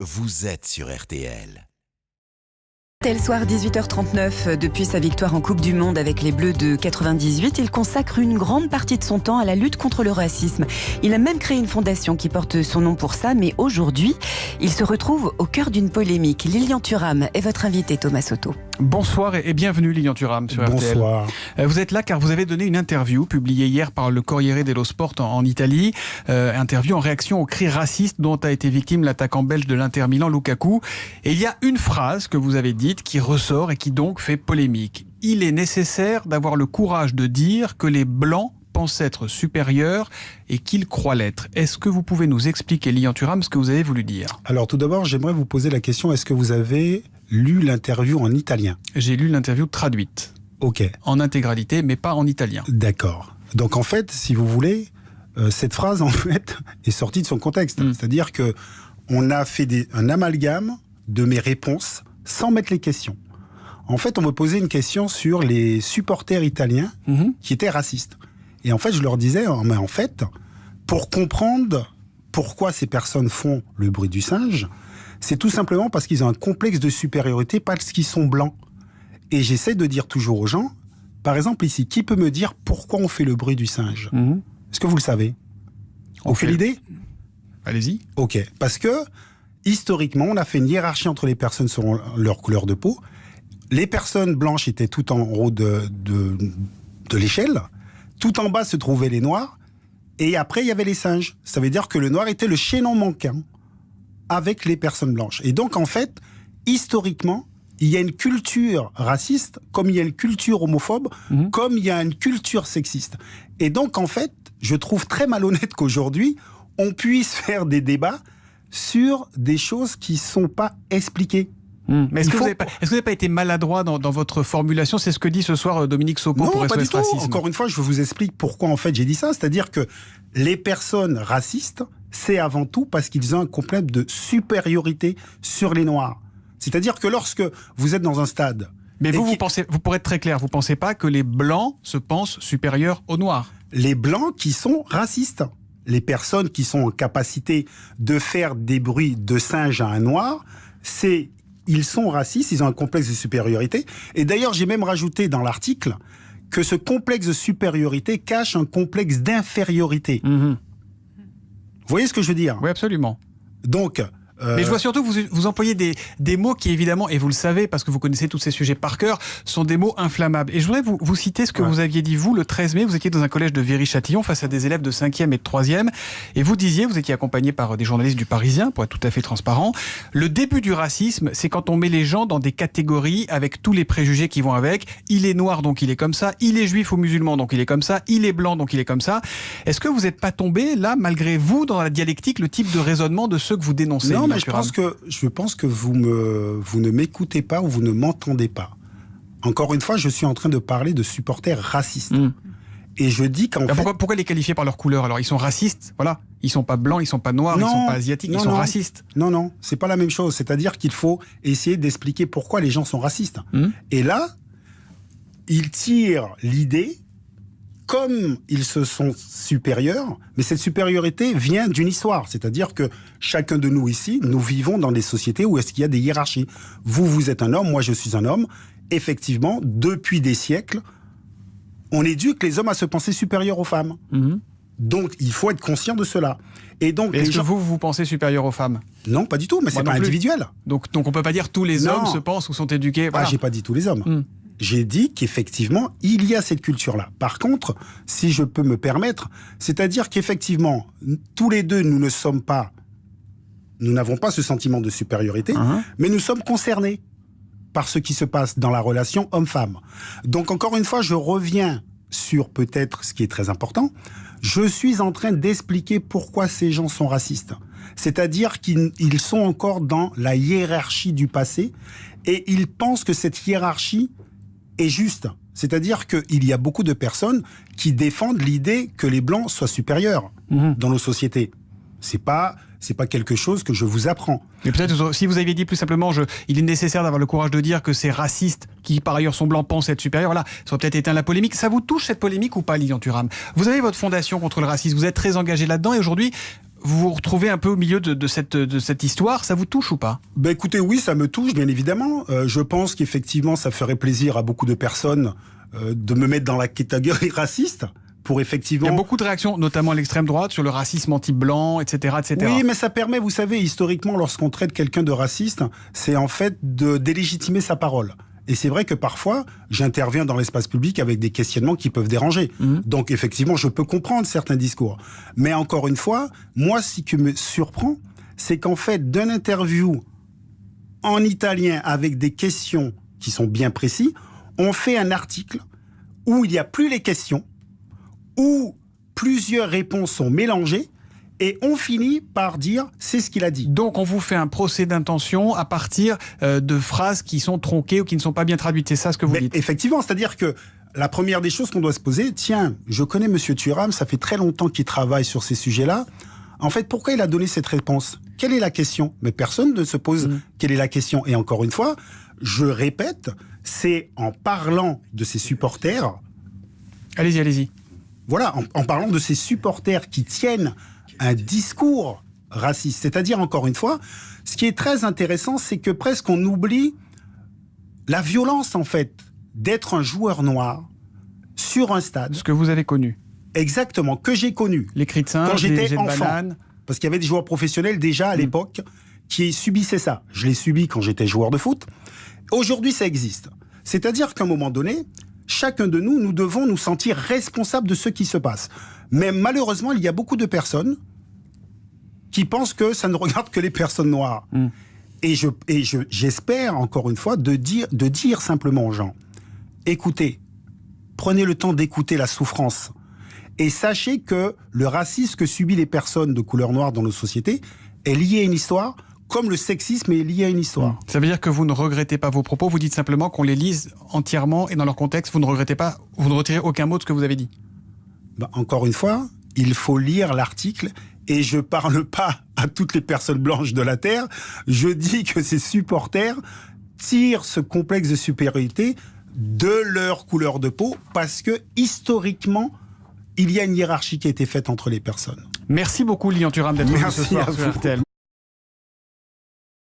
Vous êtes sur RTL. Tel soir 18h39, depuis sa victoire en Coupe du Monde avec les Bleus de 98, il consacre une grande partie de son temps à la lutte contre le racisme. Il a même créé une fondation qui porte son nom pour ça, mais aujourd'hui, il se retrouve au cœur d'une polémique. Lilian Thuram est votre invité, Thomas Soto. Bonsoir et bienvenue Lilian Thuram sur RTL. Bonsoir. Vous êtes là car vous avez donné une interview publiée hier par le Corriere dello Sport en Italie. Interview en réaction aux cris racistes dont a été victime l'attaquant belge de l'Inter Milan, Lukaku. Et il y a une phrase que vous avez dite qui ressort et qui donc fait polémique. Il est nécessaire d'avoir le courage de dire que les Blancs pensent être supérieurs et qu'ils croient l'être. Est-ce que vous pouvez nous expliquer, Lilian Thuram, ce que vous avez voulu dire ? Alors tout d'abord, j'aimerais vous poser la question, est-ce que vous avez lu l'interview en italien ? J'ai lu l'interview traduite. Ok. En intégralité, mais pas en italien. D'accord. Donc en fait, si vous voulez, cette phrase en fait est sortie de son contexte. C'est-à-dire que on a fait un amalgame de mes réponses sans mettre les questions. En fait, on me posait une question sur les supporters italiens qui étaient racistes. Et en fait, je leur disais, mais en fait, pour comprendre pourquoi ces personnes font le bruit du singe, c'est tout simplement parce qu'ils ont un complexe de supériorité, parce qu'ils sont blancs. Et j'essaie de dire toujours aux gens, par exemple ici, qui peut me dire pourquoi on fait le bruit du singe ? Est-ce que vous le savez ? Vous avez l'idée ? Allez-y. Ok, parce que historiquement, on a fait une hiérarchie entre les personnes selon leur couleur de peau. Les personnes blanches étaient tout en haut de l'échelle. Tout en bas se trouvaient les noirs. Et après, il y avait les singes. Ça veut dire que le noir était le chaînon manquant avec les personnes blanches. Et donc, en fait, historiquement, il y a une culture raciste, comme il y a une culture homophobe, comme il y a une culture sexiste. Et donc, en fait, je trouve très malhonnête qu'aujourd'hui, on puisse faire des débats sur des choses qui ne sont pas expliquées. Mais est-ce que vous n'avez pas été maladroit dans votre formulation ? C'est ce que dit ce soir Dominique Sopo pour SOS Racisme. Encore une fois, je vous explique pourquoi en fait j'ai dit ça. C'est-à-dire que les personnes racistes, c'est avant tout parce qu'ils ont un complexe de supériorité sur les Noirs. C'est-à-dire que lorsque vous êtes dans un stade... Mais vous pensez, pour être très clair, vous ne pensez pas que les Blancs se pensent supérieurs aux Noirs ? Les Blancs qui sont racistes. Les personnes qui sont en capacité de faire des bruits de singe à un Noir, ils sont racistes, ils ont un complexe de supériorité. Et d'ailleurs, j'ai même rajouté dans l'article que ce complexe de supériorité cache un complexe d'infériorité. Vous voyez ce que je veux dire ? Oui, absolument. Donc... Mais je vois surtout que vous employez des mots qui, évidemment, et vous le savez, parce que vous connaissez tous ces sujets par cœur, sont des mots inflammables. Et je voudrais vous citer ce que vous aviez dit, vous, le 13 mai. Vous étiez dans un collège de Viry-Châtillon face à des élèves de 5e et de 3e. Et vous disiez, vous étiez accompagné par des journalistes du Parisien, pour être tout à fait transparent, le début du racisme, c'est quand on met les gens dans des catégories avec tous les préjugés qui vont avec. Il est noir, donc il est comme ça. Il est juif ou musulman, donc il est comme ça. Il est blanc, donc il est comme ça. Est-ce que vous n'êtes pas tombé, là, malgré vous, dans la dialectique, le type de raisonnement de ceux que vous dénoncez ? Non, mais je pense que vous ne m'écoutez pas ou vous ne m'entendez pas. Encore une fois, je suis en train de parler de supporters racistes. Et je dis qu'en fait... Pourquoi les qualifier par leur couleur ? Alors, ils sont racistes, voilà. Ils sont pas blancs, ils sont pas noirs, ils sont pas asiatiques, ils sont racistes. Non, c'est pas la même chose. C'est-à-dire qu'il faut essayer d'expliquer pourquoi les gens sont racistes. Et là, ils tirent l'idée... Comme ils se sont supérieurs, mais cette supériorité vient d'une histoire. C'est-à-dire que chacun de nous ici, nous vivons dans des sociétés où est-ce qu'il y a des hiérarchies. Vous êtes un homme, moi je suis un homme. Effectivement, depuis des siècles, on éduque les hommes à se penser supérieurs aux femmes. Donc il faut être conscient de cela. Et donc, est-ce que vous pensez supérieur aux femmes ? Non, pas du tout, mais c'est pas individuel. Donc on peut pas dire tous les hommes se pensent ou sont éduqués. Voilà. Ah, j'ai pas dit tous les hommes. J'ai dit qu'effectivement, il y a cette culture-là. Par contre, si je peux me permettre, c'est-à-dire qu'effectivement, tous les deux, nous n'avons pas ce sentiment de supériorité, mais nous sommes concernés par ce qui se passe dans la relation homme-femme. Donc, encore une fois, je reviens sur peut-être ce qui est très important. Je suis en train d'expliquer pourquoi ces gens sont racistes. C'est-à-dire qu'ils sont encore dans la hiérarchie du passé et ils pensent que cette hiérarchie est juste. C'est-à-dire qu'il y a beaucoup de personnes qui défendent l'idée que les Blancs soient supérieurs dans nos sociétés. C'est pas quelque chose que je vous apprends. Mais peut-être, si vous aviez dit plus simplement, il est nécessaire d'avoir le courage de dire que ces racistes, qui par ailleurs sont blancs, pensent être supérieurs, voilà, ça aurait peut-être éteint la polémique. Ça vous touche cette polémique ou pas, Lilian Thuram ? Vous avez votre fondation contre le racisme, vous êtes très engagé là-dedans et aujourd'hui, vous vous retrouvez un peu au milieu de cette histoire. Ça vous touche ou pas? Ben écoutez, oui, ça me touche, bien évidemment. Je pense qu'effectivement, ça ferait plaisir à beaucoup de personnes de me mettre dans la catégorie raciste. Pour effectivement... Il y a beaucoup de réactions, notamment à l'extrême droite, sur le racisme anti-blanc, etc., etc. Oui, mais ça permet, vous savez, historiquement, lorsqu'on traite quelqu'un de raciste, c'est en fait de délégitimer sa parole. Et c'est vrai que parfois, j'interviens dans l'espace public avec des questionnements qui peuvent déranger. Donc effectivement, je peux comprendre certains discours. Mais encore une fois, moi, ce qui me surprend, c'est qu'en fait, d'une interview en italien avec des questions qui sont bien précises, on fait un article où il n'y a plus les questions, où plusieurs réponses sont mélangées, et on finit par dire c'est ce qu'il a dit. Donc on vous fait un procès d'intention à partir de phrases qui sont tronquées ou qui ne sont pas bien traduites. C'est ça ce que vous dites? Effectivement, c'est-à-dire que la première des choses qu'on doit se poser, tiens, je connais Monsieur Thuram, ça fait très longtemps qu'il travaille sur ces sujets-là. En fait, pourquoi il a donné cette réponse? Quelle est la question? Mais personne ne se pose quelle est la question. Et encore une fois, je répète, c'est en parlant de ses supporters... Allez-y, allez-y. Voilà, en parlant de ces supporters qui tiennent un discours raciste. C'est-à-dire, encore une fois, ce qui est très intéressant, c'est que presque on oublie la violence, en fait, d'être un joueur noir sur un stade. Ce que vous avez connu. Exactement, que j'ai connu. Les cris de singe, quand j'étais les enfant. bananes. Parce qu'il y avait des joueurs professionnels déjà à l'époque qui subissaient ça. Je l'ai subi quand j'étais joueur de foot. Aujourd'hui, ça existe. C'est-à-dire qu'à un moment donné, chacun de nous, nous devons nous sentir responsables de ce qui se passe. Mais malheureusement, il y a beaucoup de personnes qui pensent que ça ne regarde que les personnes noires. Et j'espère, encore une fois, de dire simplement aux gens, écoutez, prenez le temps d'écouter la souffrance. Et sachez que le racisme que subissent les personnes de couleur noire dans nos sociétés est lié à une histoire, comme le sexisme est lié à une histoire. Ça veut dire que vous ne regrettez pas vos propos, vous dites simplement qu'on les lise entièrement et dans leur contexte, vous ne regrettez pas, vous ne retirez aucun mot de ce que vous avez dit. Encore une fois, il faut lire l'article et je parle pas à toutes les personnes blanches de la Terre, je dis que ces supporters tirent ce complexe de supériorité de leur couleur de peau parce que RThistoriquement, il y a une hiérarchie qui a été faite entre les personnes. Merci beaucoup Lilian Thuram d'être venu ce soir à sur vous. RTL.